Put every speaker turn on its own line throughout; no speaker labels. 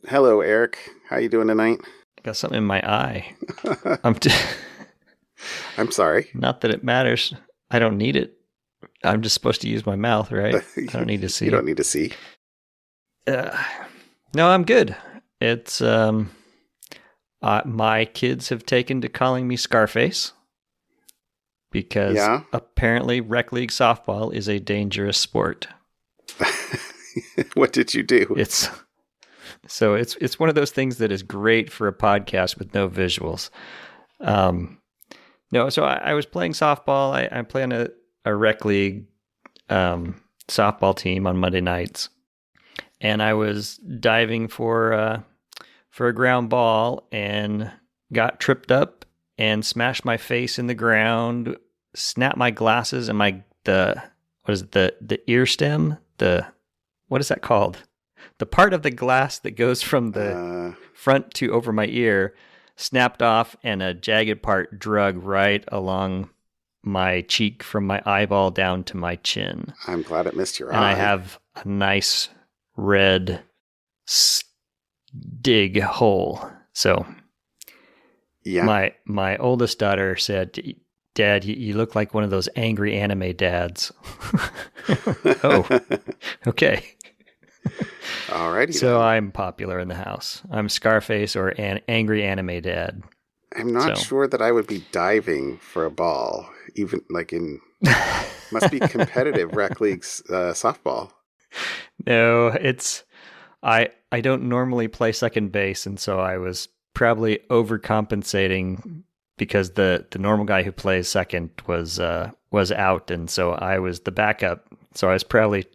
Hello, Eric. How you doing tonight?
I got something in my eye. I'm
I'm sorry.
Not that it matters. I don't need it. I'm just supposed to use my mouth, right? I don't need to see.
You don't need to see.
No, I'm good. It's my kids have taken to calling me Scarface because apparently rec league softball is a dangerous sport.
What did you do?
It's one of those things that is great for a podcast with no visuals. No, so I was playing softball. I play on a rec league softball team on Monday nights, and I was diving for a ground ball and got tripped up and smashed my face in the ground, snapped my glasses and the ear stem, what is that called? The part of the glass that goes from the front to over my ear snapped off, and a jagged part drug right along my cheek from my eyeball down to my chin.
I'm glad it missed your eye.
And I have a nice red dig hole. So yeah, my oldest daughter said, "Dad, you look like one of those angry anime dads." Oh, okay.
Alrighty.
So I'm popular in the house. I'm Scarface or an angry anime dad.
I'm not sure that I would be diving for a ball, even like in must be competitive rec leagues softball.
No, I don't normally play second base, and so I was probably overcompensating because the normal guy who plays second was out, and so I was the backup. So I was probably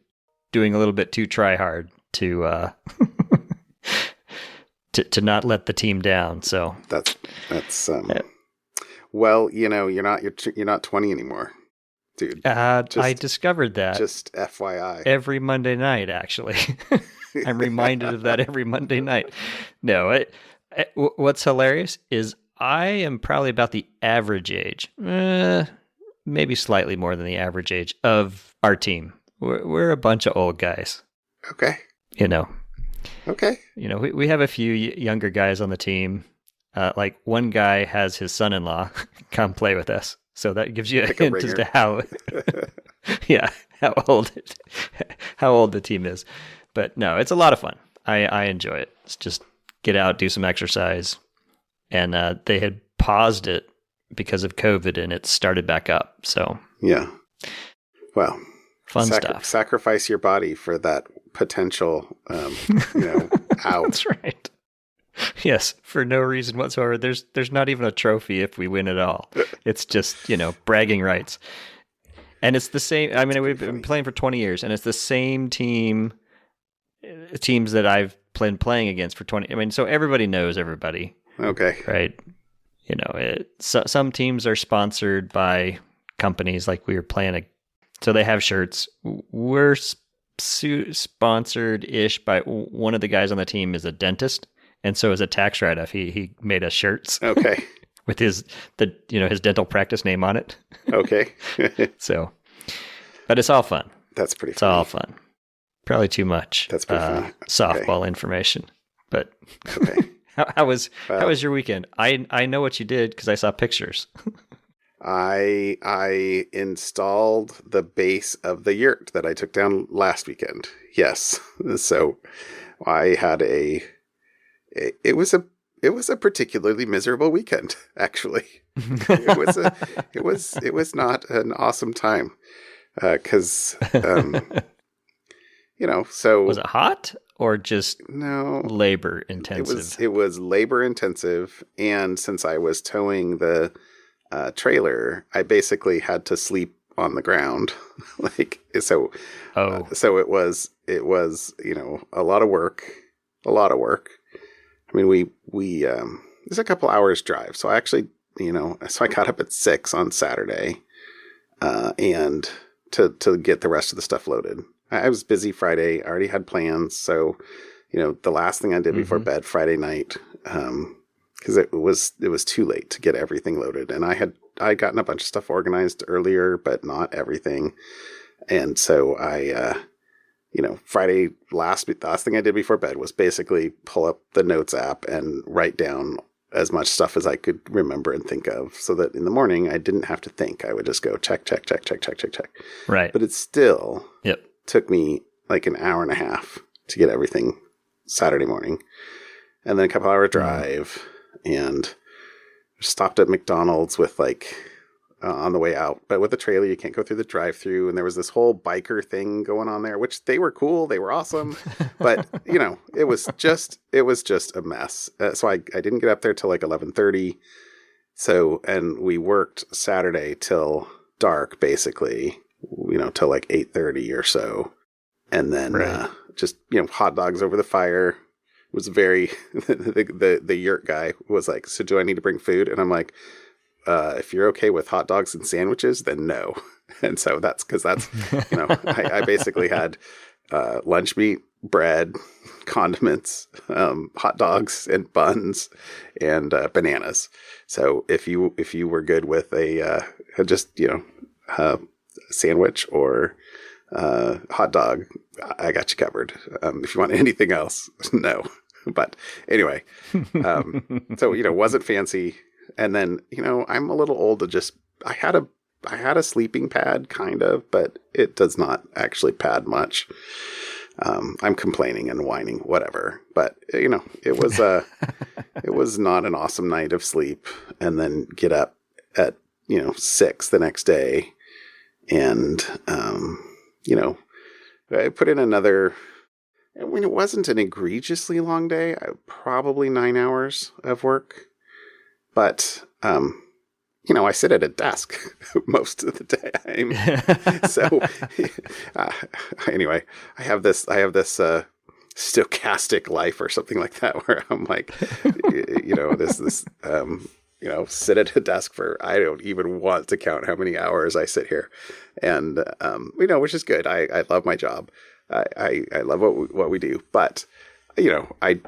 doing a little bit too try hard to to not let the team down. So
that's well, you're not 20 anymore, dude.
I discovered that
just FYI
every Monday night. Actually, I'm reminded of that every Monday night. No, what's hilarious is I am probably about the average age, maybe slightly more than the average age of our team. We're a bunch of old guys.
Okay.
Okay. We have a few younger guys on the team. Like one guy has his son-in-law come play with us. So that gives you a hint as to how old the team is. But no, it's a lot of fun. I enjoy it. It's just get out, do some exercise. And they had paused it because of COVID, and it started back up. So
yeah. Well,
fun stuff.
Sacrifice your body for that potential, out.
That's right. Yes, for no reason whatsoever. There's not even a trophy if we win at all. It's just, bragging rights. And it's the same. I mean, we've been playing for 20 years, and it's the same teams that I've been playing against for 20. I mean, so everybody knows everybody.
Okay.
Right. Some teams are sponsored by companies, like we were playing so they have shirts. We're sponsored-ish by one of the guys on the team is a dentist, and so as a tax write-off, he made us shirts.
Okay.
With his dental practice name on it.
Okay.
So, but it's all fun.
That's pretty.
It's all fun. Probably too much.
That's pretty funny.
Softball information, but
okay.
How was your weekend? I know what you did because I saw pictures.
I installed the base of the yurt that I took down last weekend. Yes. So I had it was a particularly miserable weekend, actually. It was not an awesome time. 'Cause so
was it hot or just
no
labor intensive?
It was labor intensive, and since I was towing the trailer, I basically had to sleep on the ground. So it was a lot of work. I mean, we it's a couple hours drive. So I actually, so I got up at 6 on Saturday, and to get the rest of the stuff loaded. I was busy Friday. I already had plans. So, the last thing I did before bed Friday night, because it was too late to get everything loaded, and I'd gotten a bunch of stuff organized earlier, but not everything, and so I Friday, the last thing I did before bed was basically pull up the Notes app and write down as much stuff as I could remember and think of, so that in the morning I didn't have to think. I would just go check.
Right.
But it still took me like an hour and a half to get everything Saturday morning. And then a couple hour drive and stopped at McDonald's with on the way out. But with the trailer, you can't go through the drive-through. And there was this whole biker thing going on there, which they were cool. They were awesome. But, it was just a mess. So I didn't get up there till like 11:30. So, and we worked Saturday till dark, basically, till like 8:30 or so. And then just, hot dogs over the fire. Was very, the Yurt guy was like, so do I need to bring food? And I'm like, if you're okay with hot dogs and sandwiches, then no. And so that's, I basically had lunch meat, bread, condiments, hot dogs and buns and bananas. So if you were good with a sandwich or hot dog, I got you covered. If you want anything else, no. But anyway, so wasn't fancy. And then I'm a little old to just. I had a sleeping pad kind of, but it does not actually pad much. I'm complaining and whining, whatever. But it was it was not an awesome night of sleep. And then get up at 6 the next day, and I put in another. I mean, it wasn't an egregiously long day. Probably 9 hours of work, but I sit at a desk most of the time. So anyway, I have this stochastic life or something like that, where I'm like, sit at a desk for, I don't even want to count how many hours I sit here, and which is good. I love my job. I love what we do, but I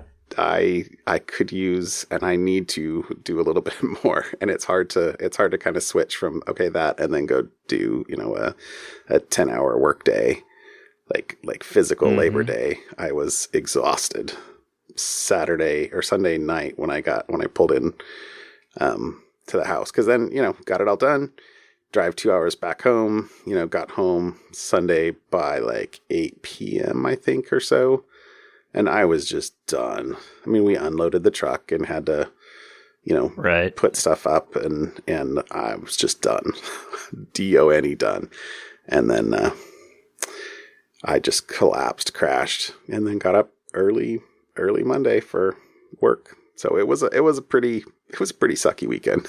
could use, and I need to do a little bit more, and it's hard to kind of switch from that and then go do a 10-hour work day, like physical labor day. I was exhausted Saturday or Sunday night when I pulled in to the house, because then got it all done. Drive 2 hours back home, got home Sunday by like 8 p.m., I think, or so. And I was just done. I mean, we unloaded the truck and had to, put stuff up, and I was just done. DONE done. And then I just collapsed, crashed, and then got up early Monday for work. So it was a pretty sucky weekend.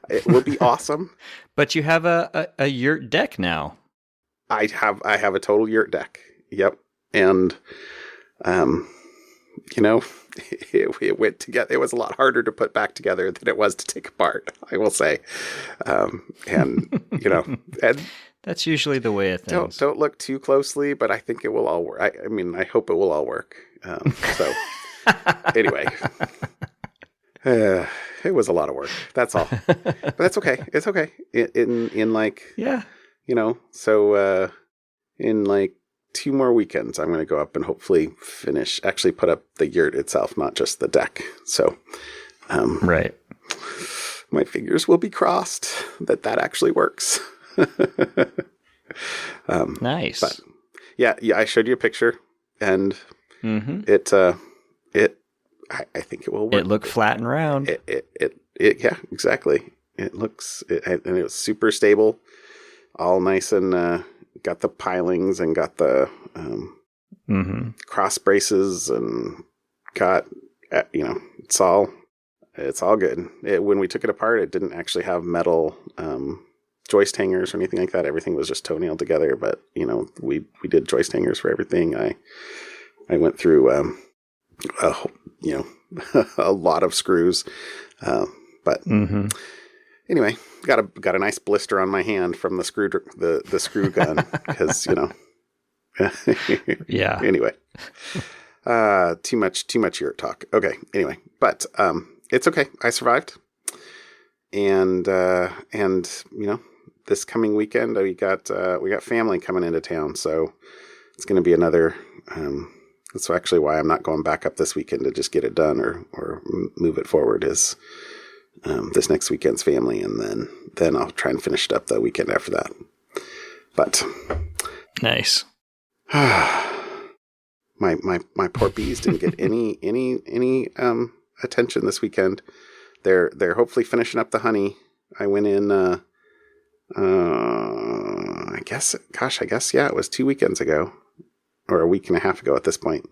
It will be awesome.
But you have a Yurt deck now.
I have a total Yurt deck. Yep. And it went together. It was a lot harder to put back together than it was to take apart, I will say. And
that's usually the way of things.
Don't look too closely, but I think it will all work. I mean, I hope it will all work. So anyway. It was a lot of work. That's all. But that's okay. It's okay. So in like 2 more weekends, I'm going to go up and hopefully actually put up the Yurt itself, not just the deck. So,
right.
My fingers will be crossed that actually works.
Nice.
But yeah, I showed you a picture, and I think it will work.
It looked flat and round.
Yeah, exactly. It looks, and it was super stable, all nice, and got the pilings and got the cross braces, and got it's all good. When we took it apart, it didn't actually have metal joist hangers or anything like that. Everything was just toenailed together. But we did joist hangers for everything. I went through a lot of screws, but anyway, got a nice blister on my hand from the screw gun, because
yeah.
Anyway, too much Yurt talk. Okay. Anyway, but it's okay. I survived, and this coming weekend we got family coming into town, so it's going to be another. That's actually why I'm not going back up this weekend to just get it done or move it forward. Is this next weekend's family, and then I'll try and finish it up the weekend after that. But
nice.
My poor bees didn't get any attention this weekend. They're hopefully finishing up the honey. I went in. I guess it was 2 weekends ago, or a week and a half ago at this point,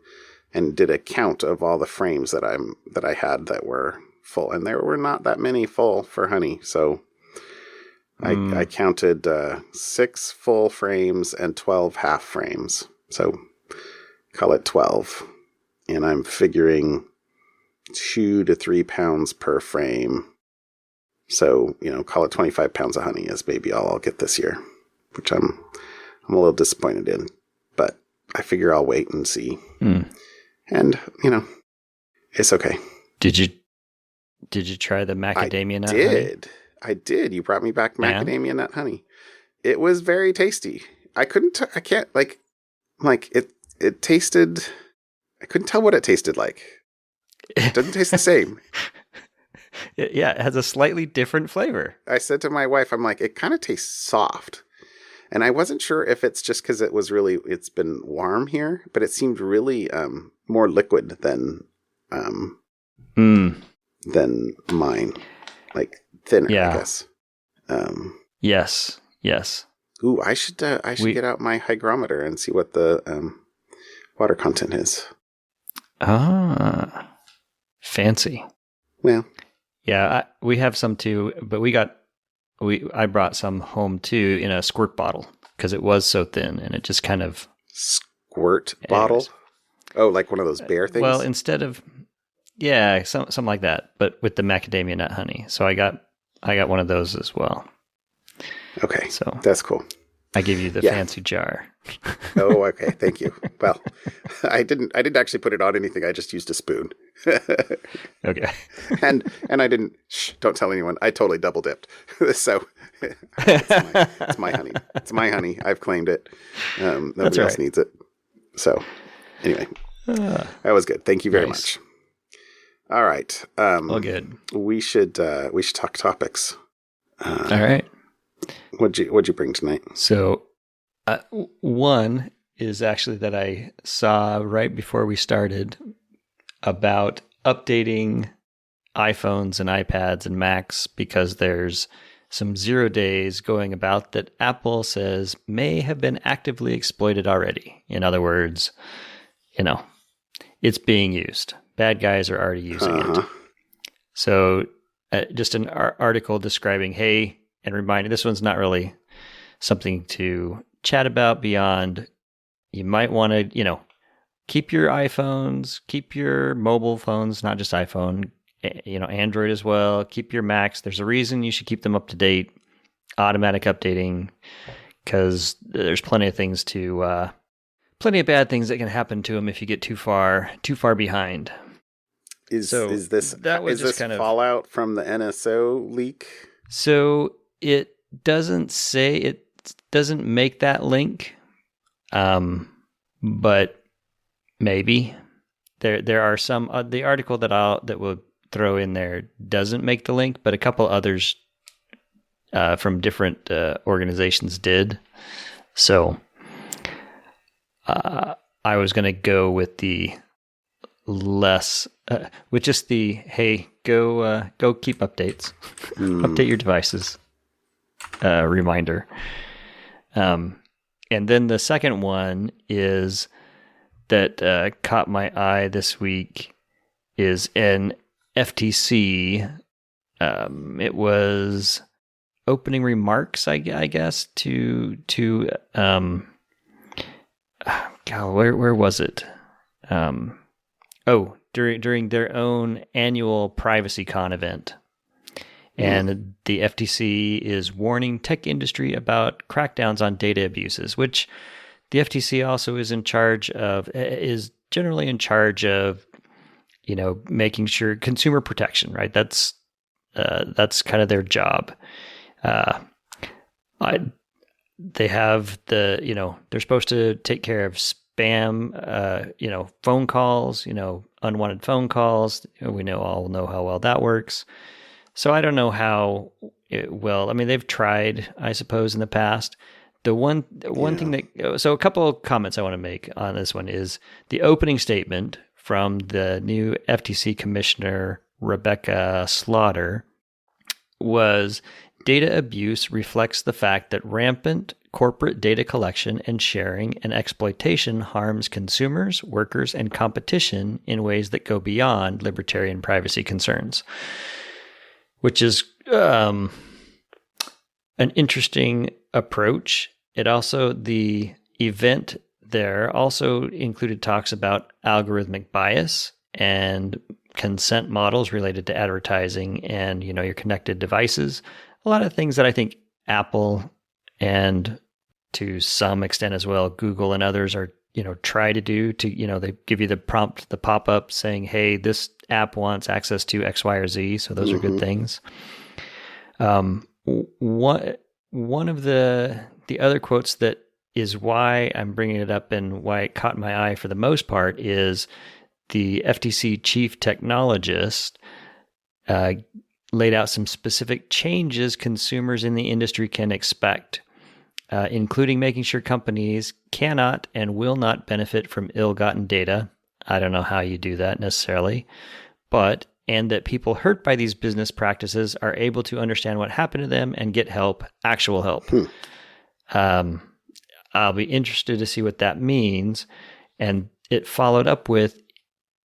and did a count of all the frames that I had that were full, and there were not that many full for honey. So I counted 6 full frames and 12 half frames. So call it 12, and I'm figuring 2 to 3 pounds per frame. So, call it 25 pounds of honey is maybe all I'll get this year, which I'm a little disappointed in, but I figure I'll wait and see. And, it's okay.
Did you try the macadamia nut honey?
I did. You brought me back macadamia nut honey. It was very tasty. I couldn't tell what it tasted like. It doesn't taste the same.
Yeah, it has a slightly different flavor.
I said to my wife, I'm like, it kind of tastes soft. And I wasn't sure if it's just because it's been warm here, but it seemed really more liquid than mine. Like thinner, I guess.
Yes.
Ooh, I should get out my hygrometer and see what the water content is.
Ah, fancy.
Well,
yeah, we have some too, but I brought some home too in a squirt bottle because it was so thin, and it just kind of
squirt bottle. Oh, like one of those bear things.
Well, instead of something like that, but with the macadamia nut honey. So I got one of those as well.
Okay,
so
that's cool.
I give you the fancy jar.
Oh, okay. Thank you. Well, I didn't actually put it on anything. I just used a spoon.
Okay.
And I didn't. Don't tell anyone. I totally double dipped. So it's my honey. It's my honey. I've claimed it. Nobody else needs it. So anyway, that was good. Thank you very much. All right.
All good.
We should talk topics.
All right.
What'd you bring tonight?
So, one is actually that I saw right before we started about updating iPhones and iPads and Macs because there's some 0 days going about that Apple says may have been actively exploited already. In other words, it's being used. Bad guys are already using it. So, just an article describing, hey, and reminding, this one's not really something to chat about beyond, you might want to, keep your iPhones, keep your mobile phones, not just iPhone, Android as well, keep your Macs. There's a reason you should keep them up to date, automatic updating, because there's plenty of bad things that can happen to them if you get too far behind.
Is this kind of fallout from the NSO leak?
So it doesn't make that link, but maybe there are some. The article that we'll throw in there doesn't make the link, but a couple others from different organizations did. So I was going to go with the less, with just the hey, go keep updates, update your devices. Reminder. And then the second one is that caught my eye this week is an FTC. It was opening remarks, I guess, to where was it? During their own annual PrivacyCon event. And the FTC is warning tech industry about crackdowns on data abuses, which the FTC also is generally in charge of, making sure consumer protection, right? That's kind of their job. they have they're supposed to take care of spam, phone calls, unwanted phone calls. We all know how well that works. So I don't know how it will. I mean, they've tried, I suppose, in the past. The one thing so a couple of comments I want to make on this one is the opening statement from the new FTC Commissioner, Rebecca Slaughter, was data abuse reflects the fact that rampant corporate data collection and sharing and exploitation harms consumers, workers, and competition in ways that go beyond libertarian privacy concerns, which is an interesting approach. It also, the event there also included talks about algorithmic bias and consent models related to advertising and, your connected devices. A lot of things that I think Apple and to some extent as well, Google and others are, try to do to, they give you the prompt, the pop-up saying, hey, this app wants access to X, Y, or Z. So those are good things. One of the other quotes that is why I'm bringing it up and why it caught my eye for the most part is the FTC chief technologist laid out some specific changes consumers in the industry can expect, including making sure companies cannot and will not benefit from ill-gotten data. I don't know how you do that necessarily, and that people hurt by these business practices are able to understand what happened to them and get help, actual help. I'll be interested to see what that means. And it followed up with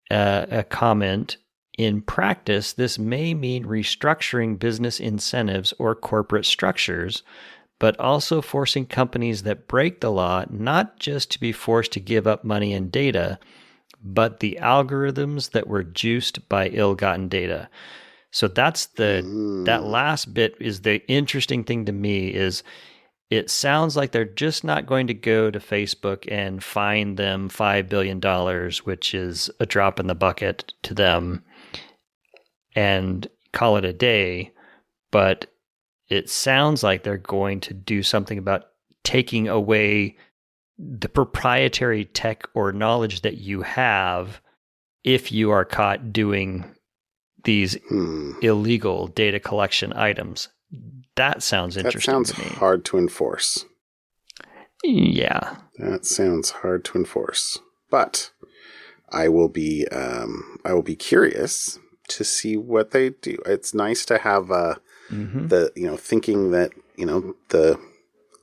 a comment, in practice, this may mean restructuring business incentives or corporate structures, but also forcing companies that break the law not just to be forced to give up money and data, but the algorithms that were juiced by ill-gotten data. So that's that last bit is the interesting thing to me is it sounds like they're just not going to go to Facebook and fine them $5 billion, which is a drop in the bucket to them, and call it a day. But it sounds like they're going to do something about taking away the proprietary tech or knowledge that you have if you are caught doing these illegal data collection items. That sounds interesting.
That sounds hard to enforce.
Yeah.
That sounds hard to enforce. But I will be curious to see what they do. It's nice to have thinking that, the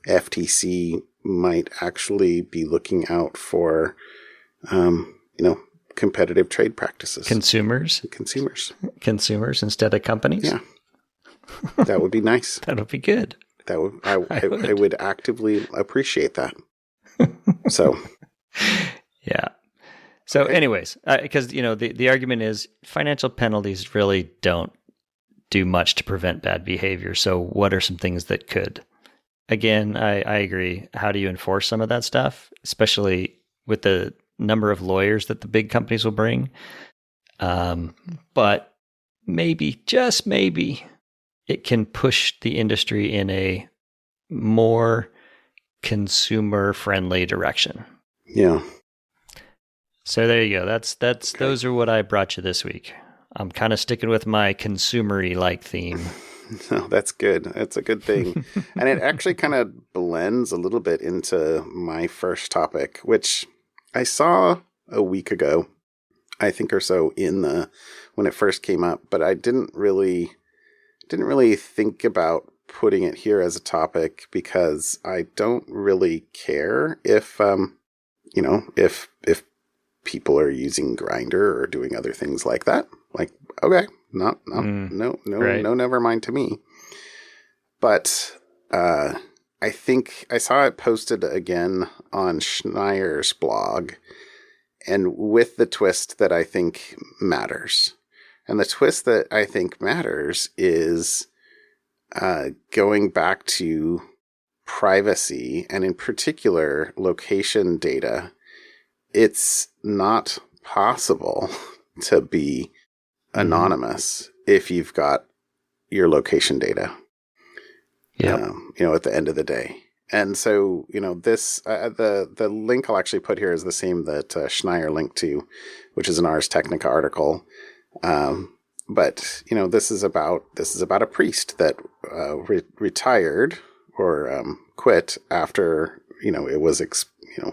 FTC might actually be looking out for, competitive trade practices.
Consumers instead of companies.
Yeah. That would be nice.
That would be good.
That would I would actively appreciate that. So,
yeah. So, anyways, because the argument is financial penalties really don't do much to prevent bad behavior. So, what are some things that could? Again, I agree. How do you enforce some of that stuff, especially with the number of lawyers that the big companies will bring? But maybe, just maybe, it can push the industry in a more consumer-friendly direction.
Yeah.
So there you go. That's okay. Those are what I brought you this week. I'm kind of sticking with my consumery like theme.
No, that's good. That's a good thing. And it actually kind of blends a little bit into my first topic, which I saw a week ago, I think, or so when it first came up, but I didn't really think about putting it here as a topic because I don't really care if people are using Grindr or doing other things like that. Like, okay, no, never mind to me. But I think I saw it posted again on Schneier's blog, and with the twist that I think matters. And the twist that I think matters is going back to privacy, and in particular, location data. It's not possible to be anonymous if you've got your location data.
Yeah.
At the end of the day. And so, this the link I'll actually put here is the same that Schneier linked to, which is an Ars Technica article. But this is about a priest that retired or quit after it was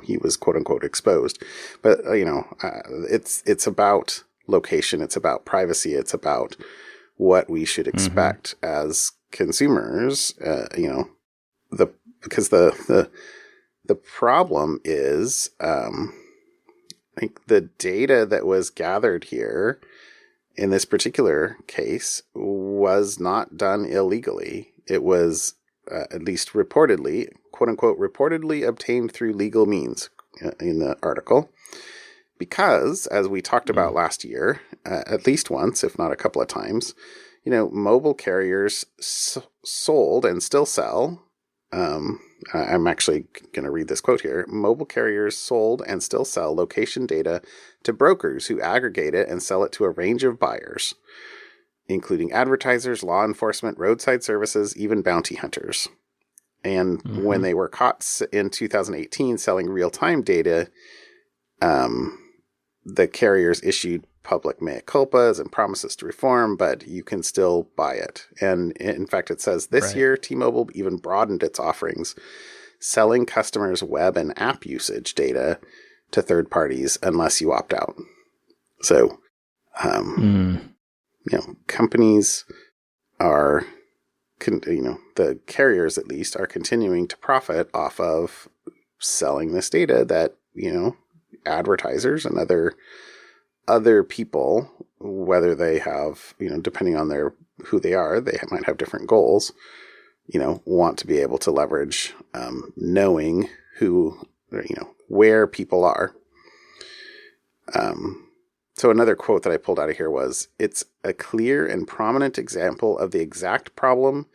he was quote unquote exposed. But it's about location, it's about privacy, it's about what we should expect as consumers. Because the problem is, the data that was gathered here in this particular case was not done illegally. It was at least reportedly, quote unquote, reportedly obtained through legal means in the article. Because, as we talked about last year, at least once, if not a couple of times, mobile carriers sold and still sell. I'm actually going to read this quote here. Mobile carriers sold and still sell location data to brokers who aggregate it and sell it to a range of buyers, including advertisers, law enforcement, roadside services, even bounty hunters. And when they were caught in 2018 selling real-time data, the carriers issued public mea culpas and promises to reform, but you can still buy it. And in fact, it says this year, T-Mobile even broadened its offerings, selling customers' web and app usage data to third parties unless you opt out. So, companies are, the carriers at least are continuing to profit off of selling this data that, advertisers and other people, whether they have, depending on who they are, they might have different goals, want to be able to leverage, knowing who, where people are. So another quote that I pulled out of here was, "It's a clear and prominent example of the exact problem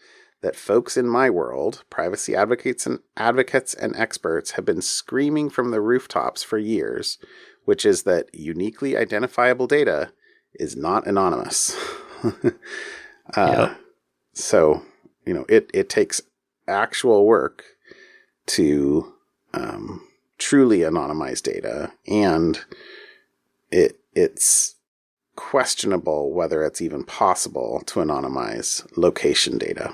that folks in my world, privacy advocates and experts, have been screaming from the rooftops for years, which is that uniquely identifiable data is not anonymous." So, it takes actual work to truly anonymize data, and it's questionable whether it's even possible to anonymize location data.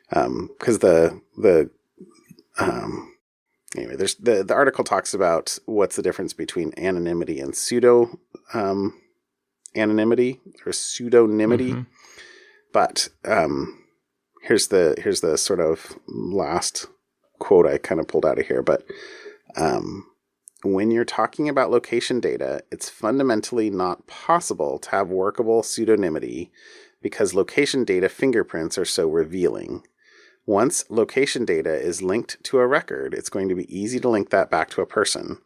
Because anyway, there's the article talks about what's the difference between anonymity and pseudo anonymity or pseudonymity. But here's the sort of last quote I kind of pulled out of here. But when you're talking about location data, it's fundamentally not possible to have workable pseudonymity because location data fingerprints are so revealing. Once location data is linked to a record, it's going to be easy to link that back to a person.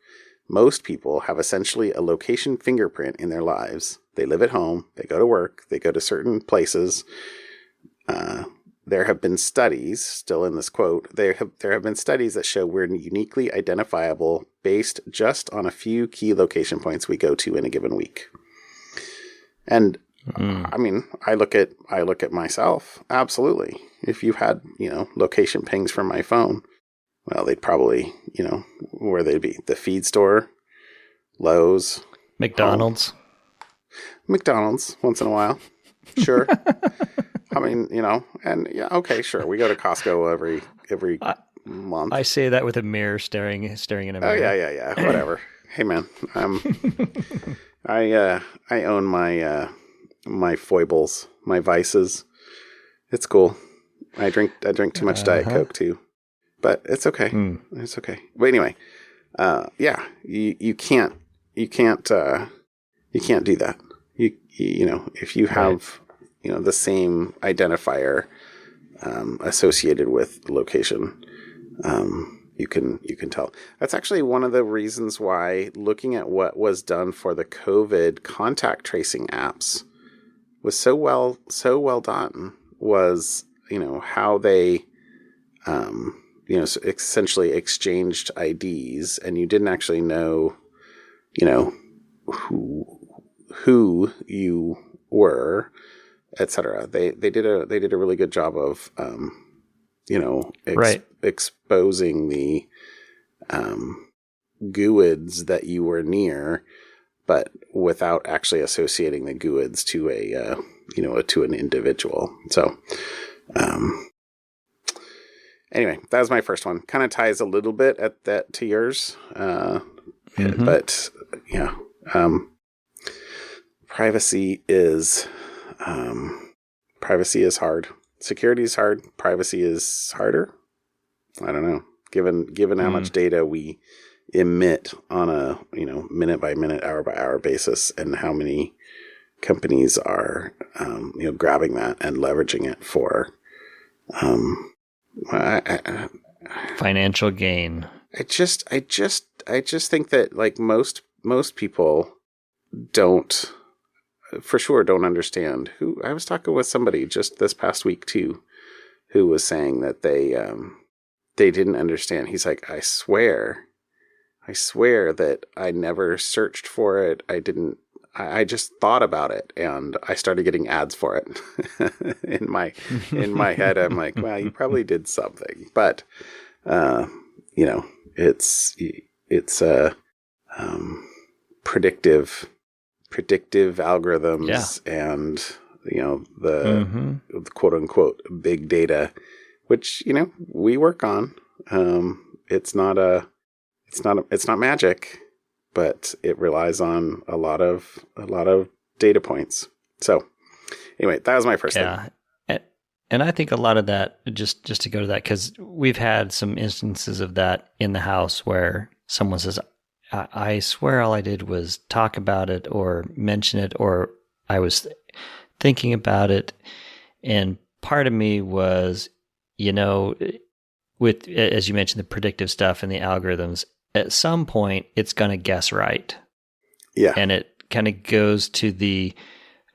Most people have essentially a location fingerprint in their lives. They live at home, they go to work, they go to certain places. There have been studies, still in this quote, there have been studies that show we're uniquely identifiable based just on a few key location points we go to in a given week. And I mean, I look at myself. Absolutely. If you had, location pings from my phone, well, they'd probably, where they'd be, the feed store, Lowe's,
McDonald's.
McDonald's once in a while. Sure. I mean, and yeah, okay, sure. We go to Costco every month.
I say that with a mirror staring in a mirror.
Oh yeah. Whatever. Hey man, I own my foibles, my vices. It's cool. I drink too much Diet Coke too, but it's okay. It's okay. But anyway, you can't do that. If you have the same identifier associated with location, you can tell. That's actually one of the reasons why looking at what was done for the COVID contact tracing apps was so well done. Was how they essentially exchanged IDs, and you didn't actually know who you were, etc. They did a really good job of
Right.
exposing the GUIDs that you were near, but without actually associating the GUIDs to to an individual. So, anyway, that was my first one. Kind of ties a little bit to yours, but yeah, privacy is hard. Security is hard. Privacy is harder. I don't know. Given how much data we emit on a minute by minute, hour by hour basis, and how many companies are grabbing that and leveraging it for
financial gain.
I just think that like most people don't understand. Who I was talking with somebody just this past week too, who was saying that they didn't understand. He's like, I swear that I never searched for it. I just thought about it and I started getting ads for it. in my head, I'm like, well, you probably did something, but it's predictive algorithms and the quote unquote big data, which we work on. It's not magic, but it relies on a lot of data points. So anyway, that was my first thing.
And I think a lot of that, just to go to that, because we've had some instances of that in the house where someone says, I swear all I did was talk about it or mention it, or I was thinking about it. And part of me was, with, as you mentioned, the predictive stuff and the algorithms, at some point it's going to guess right.
Yeah.
And it kind of goes to the,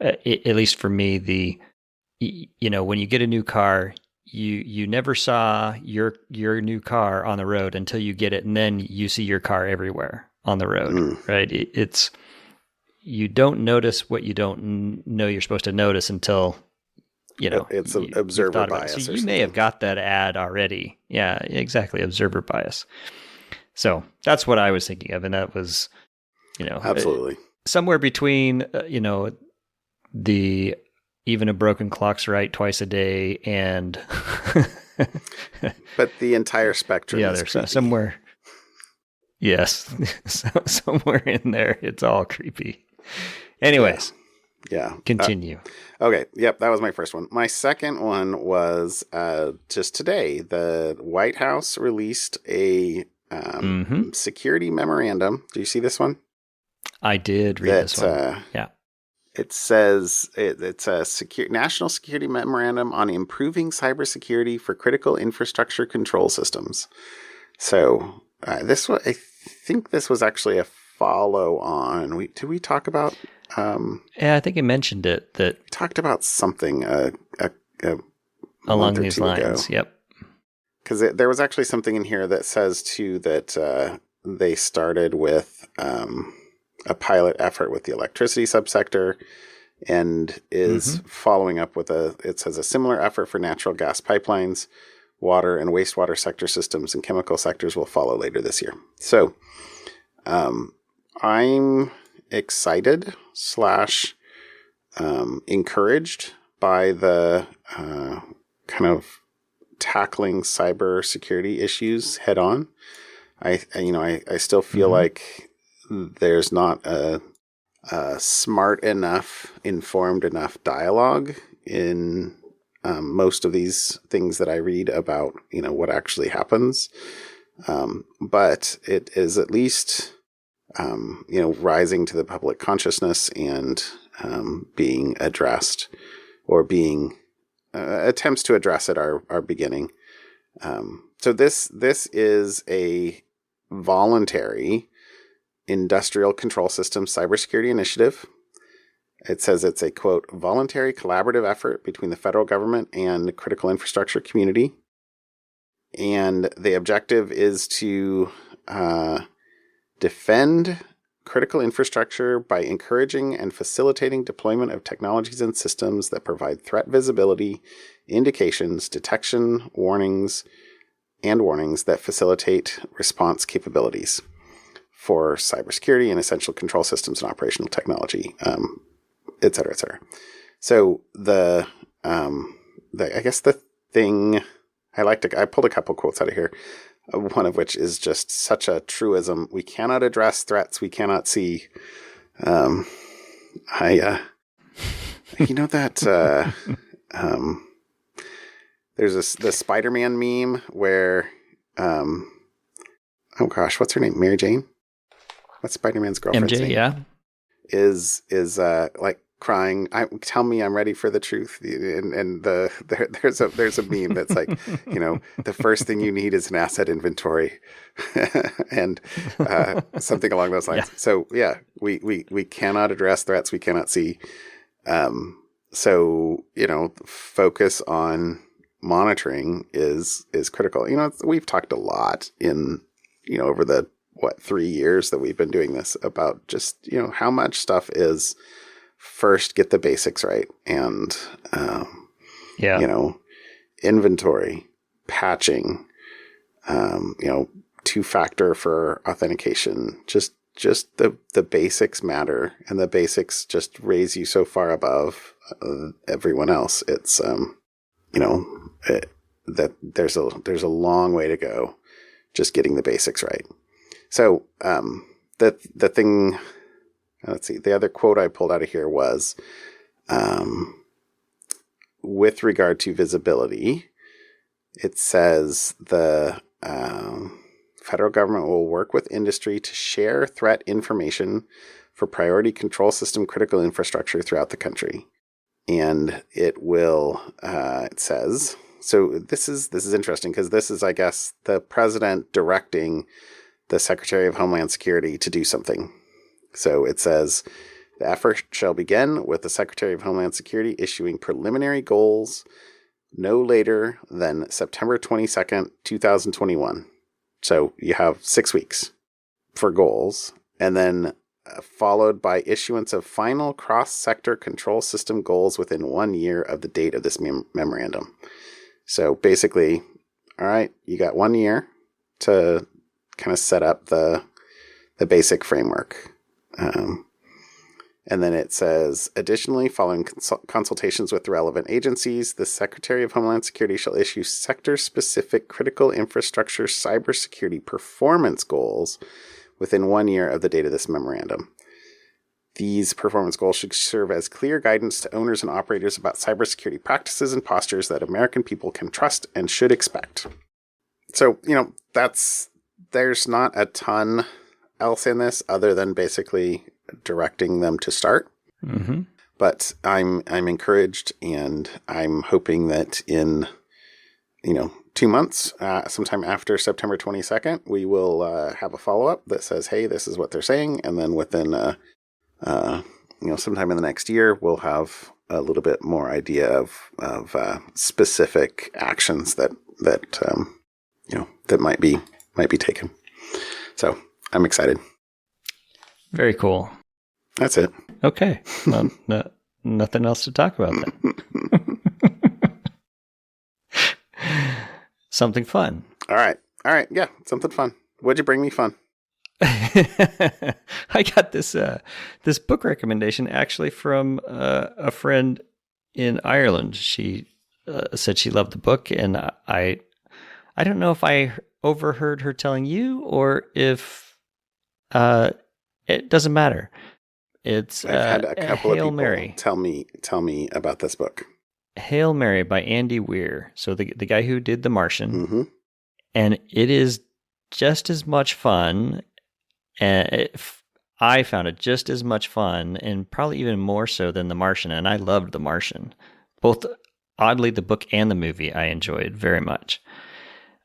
at least for me, when you get a new car, you never saw your new car on the road until you get it, and then you see your car everywhere on the road, right? It's you don't notice what you don't know you're supposed to notice until
it's an observer bias.
So you may have got that ad already. Yeah, exactly, observer bias. So that's what I was thinking of, and that was,
absolutely
somewhere between the even a broken clock's right twice a day and
but the entire spectrum is
there's
creepy.
Somewhere somewhere in there it's all creepy. Anyways, continue.
Okay, yep, that was my first one. My second one was just today. The White House released a security memorandum. Do you see this one?
I did read this one.
It says it's a national security memorandum on improving cybersecurity for critical infrastructure control systems. So this was, I think, this was actually a follow-on. Did we talk about?
Yeah, I think I mentioned it. That
we talked about something
along these lines. Ago. Yep.
Because there was actually something in here that says too that they started with a pilot effort with the electricity subsector and is following up with it says a similar effort for natural gas pipelines, water and wastewater sector systems, and chemical sectors will follow later this year. So I'm excited / encouraged by the kind of tackling cybersecurity issues head on. I still feel like there's not a smart enough, informed enough dialogue in most of these things that I read about, what actually happens. But it is at least, rising to the public consciousness and being addressed, or being attempts to address it are beginning. So this is a voluntary industrial control systems cybersecurity initiative. It says it's a, quote, voluntary collaborative effort between the federal government and the critical infrastructure community. And the objective is to defend critical infrastructure by encouraging and facilitating deployment of technologies and systems that provide threat visibility, indications, detection, warnings that facilitate response capabilities for cybersecurity and essential control systems and operational technology, et cetera, et cetera. So I guess the thing I pulled a couple quotes out of here, one of which is just such a truism. We cannot address threats we cannot see. You know that there's the Spider-Man meme where, oh gosh, what's her name? Mary Jane? What's Spider-Man's girlfriend's
MJ,
name?
yeah.
Is like crying, tell me I'm ready for the truth. And there's a meme that's like, the first thing you need is an asset inventory and something along those lines. Yeah. So yeah, we cannot address threats we cannot see. So, focus on monitoring is critical. We've talked a lot in, over the 3 years that we've been doing this about just, how much stuff is first get the basics right. And, inventory, patching, two-factor for authentication, just the basics matter, and the basics just raise you so far above everyone else. It's, that there's a long way to go just getting the basics right. So, the thing, let's see, the other quote I pulled out of here was, with regard to visibility, it says the federal government will work with industry to share threat information for priority control system critical infrastructure throughout the country. And it will, it says, so this is interesting because this is, I guess, the president directing the Secretary of Homeland Security to do something. So it says, the effort shall begin with the Secretary of Homeland Security issuing preliminary goals no later than September 22nd, 2021. So you have 6 weeks for goals, and then followed by issuance of final cross-sector control system goals within 1 year of the date of this memorandum. So basically, all right, you got 1 year to kind of set up the basic framework. And then it says, additionally, following consultations with the relevant agencies, the Secretary of Homeland Security shall issue sector-specific critical infrastructure cybersecurity performance goals within 1 year of the date of this memorandum. These performance goals should serve as clear guidance to owners and operators about cybersecurity practices and postures that American people can trust and should expect. So, there's not a ton else in this other than basically directing them to start. Mm-hmm. But I'm encouraged, and I'm hoping that in 2 months, sometime after September 22nd, we will have a follow-up that says, hey, this is what they're saying. And then within sometime in the next year, we'll have a little bit more idea of specific actions that might be taken. So I'm excited.
Very cool.
That's it.
Okay. Well, nothing else to talk about then. Something fun.
All right. Yeah, something fun. What'd you bring me fun?
I got this book recommendation actually from a friend in Ireland. She said she loved the book, and I don't know if I overheard her telling you or if it doesn't matter. It's
I've had a couple
Hail
of people
Mary.
tell me about this book.
Hail Mary by Andy Weir. So the guy who did The Martian.
Mm-hmm.
And it is just as much fun. I found it just as much fun, and probably even more so than The Martian. And I loved The Martian. Both, oddly, the book and the movie I enjoyed very much.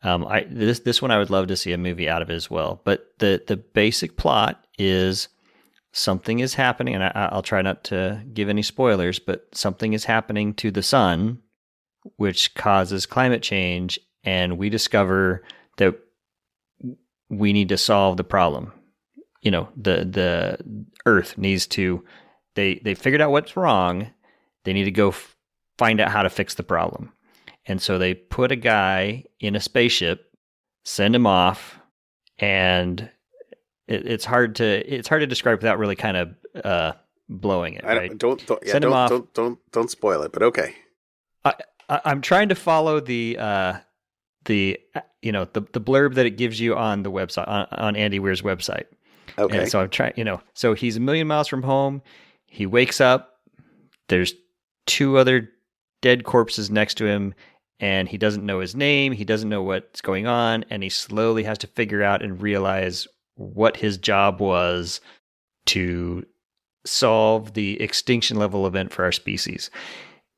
This one I would love to see a movie out of as well. But the basic plot is something is happening, and I'll try not to give any spoilers, but something is happening to the sun, which causes climate change, and we discover that we need to solve the problem. The Earth needs to. They figured out what's wrong. They need to go find out how to fix the problem. And so they put a guy in a spaceship, send him off, and it's hard to describe without really kind of blowing it. Right?
Send him off. Don't spoil it. But okay.
I'm trying to follow the blurb that it gives you on the website on Andy Weir's website.
Okay.
And so I'm trying. So he's a million miles from home. He wakes up. There's 2 other dead corpses next to him, and he doesn't know his name. He doesn't know what's going on, and he slowly has to figure out and realize what his job was to solve the extinction level event for our species.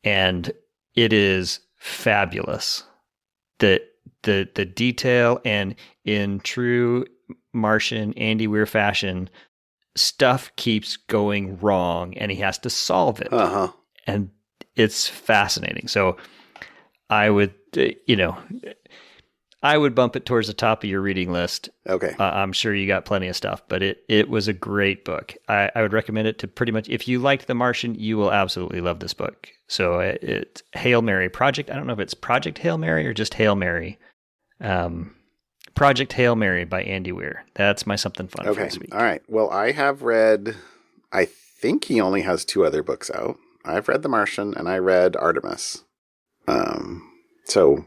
And it is fabulous. The detail, and in true Martian Andy Weir fashion, stuff keeps going wrong and he has to solve it.
Uh-huh.
And it's fascinating. So I would, I would bump it towards the top of your reading list.
Okay.
I'm sure you got plenty of stuff, but it was a great book. I would recommend it to pretty much, if you liked The Martian, you will absolutely love this book. So it's Hail Mary Project. I don't know if it's Project Hail Mary or just Hail Mary. Project Hail Mary by Andy Weir. That's my something fun for this week.
All right. Well, I have read, I think he only has 2 other books out. I've read The Martian and I read Artemis. So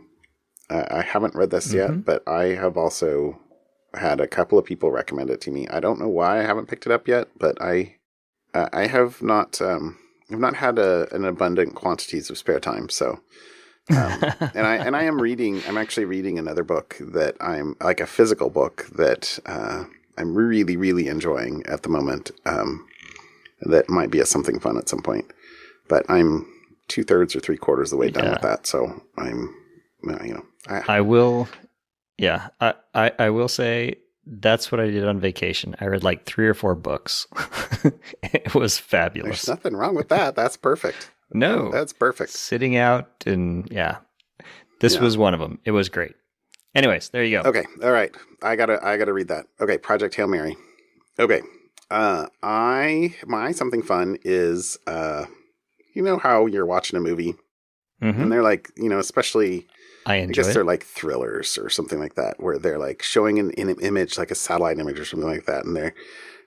I haven't read this yet, but I have also had a couple of people recommend it to me. I don't know why I haven't picked it up yet, but I have not, I've not had an abundant quantities of spare time. So, and I am reading, I'm actually reading another book that I'm like a physical book that, I'm really, really enjoying at the moment. That might be something fun at some point, but I'm 2/3 or 3/4 of the way done with that. So I'm, I will say that's what I did on vacation. I read like 3 or 4 books. It was fabulous. There's nothing wrong with that. That's perfect.
No,
that's perfect.
Sitting out and this was one of them. It was great. Anyways, there you go.
Okay. All right. I gotta read that. Okay. Project Hail Mary. Okay. My something fun is, how you're watching a movie and they're like, especially, I guess they're like thrillers or something like that, where they're like showing an image, like a satellite image or something like that.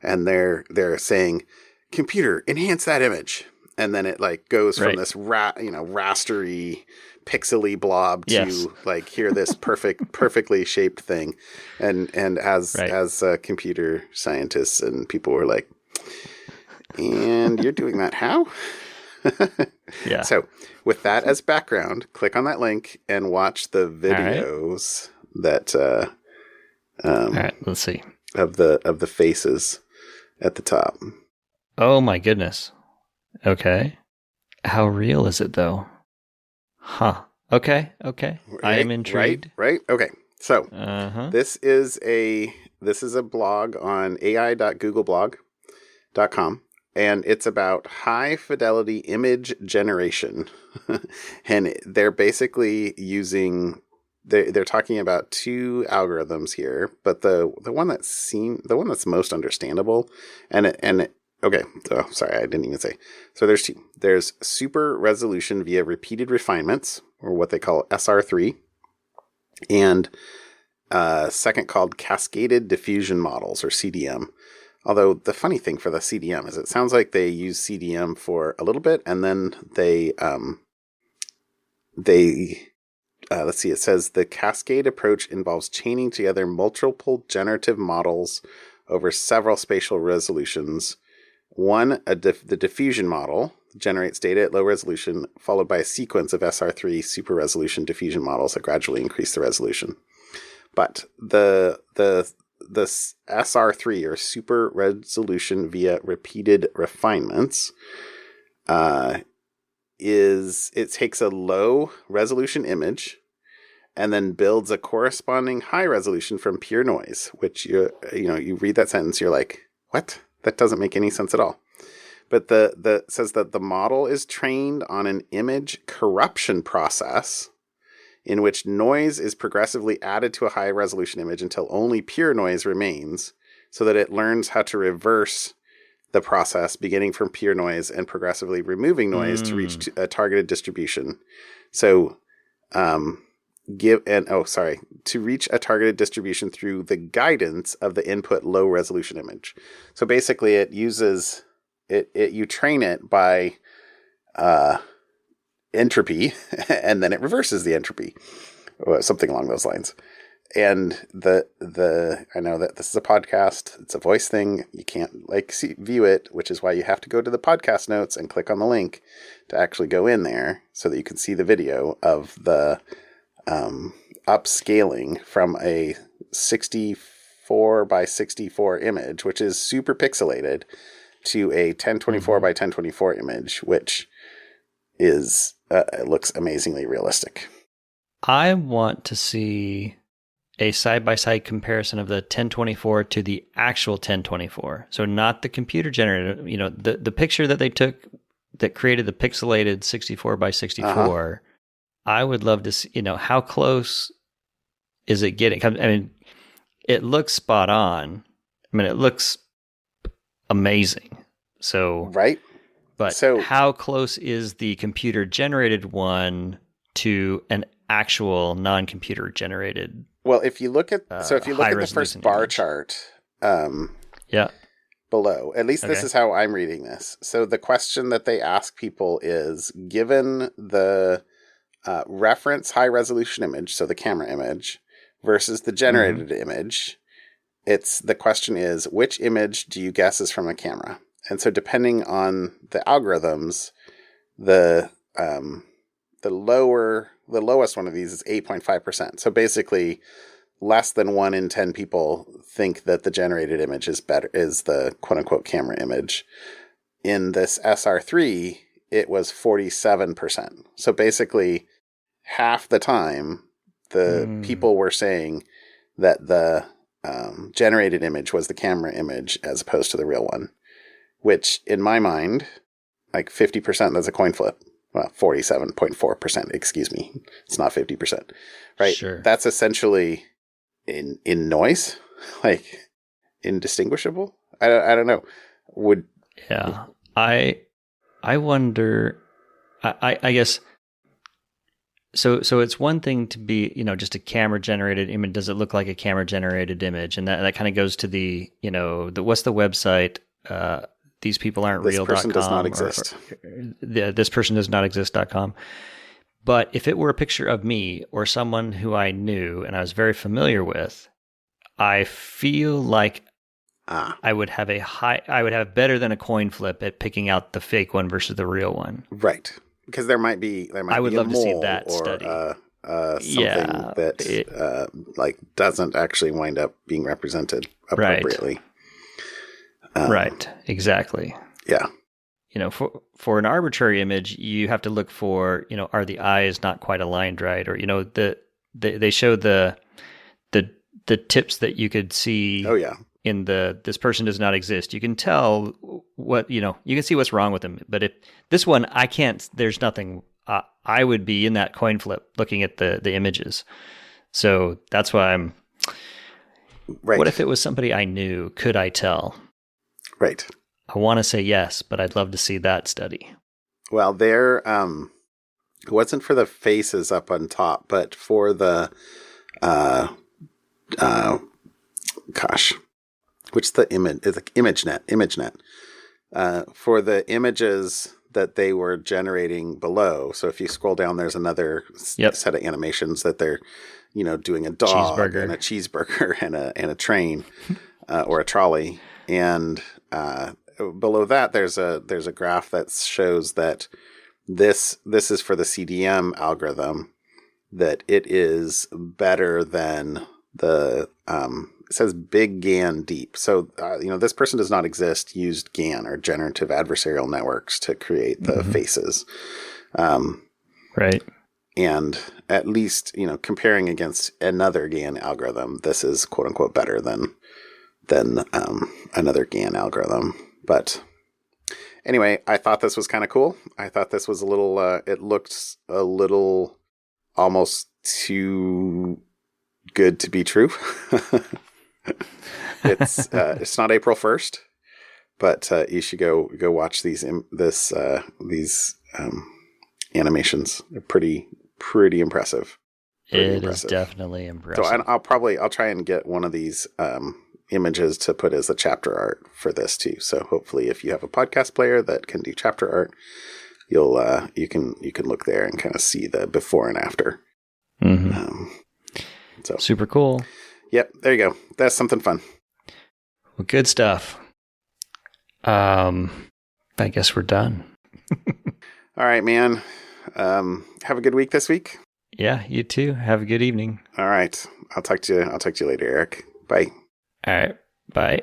And they're saying, computer, enhance that image. And then it like goes from this rastery, pixely blob to like here this perfectly shaped thing. And as computer scientists and people were like, and you're doing that how? Yeah. So with that as background, click on that link and watch the videos that all right, let's see. Of the faces at the top.
Oh my goodness. Okay. How real is it though? Huh. Okay. Right, I am intrigued.
Right. Okay. So this is a blog on ai.googleblog.com. And it's about high fidelity image generation. And they're basically using, they're talking about 2 algorithms here, but the one that's most understandable okay. Oh, sorry. I didn't even say. So there's 2. There's super resolution via repeated refinements, or what they call SR3. And second called cascaded diffusion models, or CDM. Although the funny thing for the CDM is it sounds like they use CDM for a little bit, and then they let's see, it says the cascade approach involves chaining together multiple generative models over several spatial resolutions. The diffusion model generates data at low resolution, followed by a sequence of SR3 super resolution diffusion models that gradually increase the resolution. But the SR3, or super resolution via repeated refinements, it takes a low resolution image and then builds a corresponding high resolution from pure noise, which you read that sentence, you're like, what? That doesn't make any sense at all. But it says that the model is trained on an image corruption process in which noise is progressively added to a high resolution image until only pure noise remains, so that it learns how to reverse the process beginning from pure noise and progressively removing noise to reach a targeted distribution. So to reach a targeted distribution through the guidance of the input low resolution image. So basically it uses you train it by entropy and then it reverses the entropy, or something along those lines. And I know that this is a podcast, it's a voice thing. You can't view it, which is why you have to go to the podcast notes and click on the link to actually go in there so that you can see the video of the upscaling from a 64 by 64 image, which is super pixelated, to a 1024 by 1024 image, which is it looks amazingly realistic.
I want to see a side-by-side comparison of the 1024 to the actual 1024. So not the computer generated, the picture that they took that created the pixelated 64 by 64. I would love to see, how close is it getting? I mean, it looks spot on. I mean, it looks amazing. So,
right.
But how close is the computer generated one to an actual non-computer generated?
Well, if you look at the first bar chart, below, at least this is how I'm reading this. So the question that they ask people is, given the reference high resolution image, so the camera image, versus the generated image, the question is, which image do you guess is from a camera? And so depending on the algorithms, the lowest one of these is 8.5%. So basically less than 1 in 10 people think that the generated image is the quote unquote camera image. In this SR3, it was 47%. So basically half the time the people were saying that the generated image was the camera image as opposed to the real one, which in my mind, like 50%, that's a coin flip. Well, 47.4%, excuse me. It's not 50%, right?
Sure.
That's essentially in noise, like indistinguishable. I don't know.
I wonder, I guess, so it's one thing to be, just a camera generated image. Does it look like a camera generated image? And that kind of goes to the, what's the website? These people aren't real.com.
This person does not exist.
This person does not exist.com. But if it were a picture of me or someone who I knew and I was very familiar with, I feel like I would have better than a coin flip at picking out the fake one versus the real one.
Right. Because there might be
I would love to see that study.
Something that doesn't actually wind up being represented appropriately.
Right. Exactly.
Yeah.
For an arbitrary image, you have to look for, are the eyes not quite aligned right? Or, they show the tips that you could see.
Oh, yeah.
In this person does not exist. You can tell what, you can see what's wrong with them. But if this one, I can't, there's nothing, I would be in that coin flip looking at the images. So that's why I'm,
right.
What if it was somebody I knew? Could I tell?
Right.
I want to say yes, but I'd love to see that study.
Well, there, it wasn't for the faces up on top, but for the, which the image is like ImageNet. For the images that they were generating below. So if you scroll down, there's another set of animations that they're, doing a dog and a cheeseburger and a train, or a trolley. And, below that, there's a graph that shows that this is for the CDM algorithm, that it is better than the, it says big GAN deep. So, this person does not exist, used GAN or generative adversarial networks to create the faces.
Right.
And at least, comparing against another GAN algorithm, this is quote unquote better than another GAN algorithm. But anyway, I thought this was kind of cool. I thought this was a little, it looked a little almost too good to be true. It's not April 1st, but you should go watch these animations. They're pretty pretty impressive.
It is definitely impressive.
So I'll try and get one of these images to put as the chapter art for this too. So hopefully, if you have a podcast player that can do chapter art, you can look there and kind of see the before and after.
Mm-hmm.
So
super cool.
Yep, there you go. That's something fun.
Well, good stuff. I guess we're done.
All right, man. Have a good week this week.
Yeah, you too. Have a good evening.
All right. I'll talk to you later, Eric. Bye.
All right. Bye.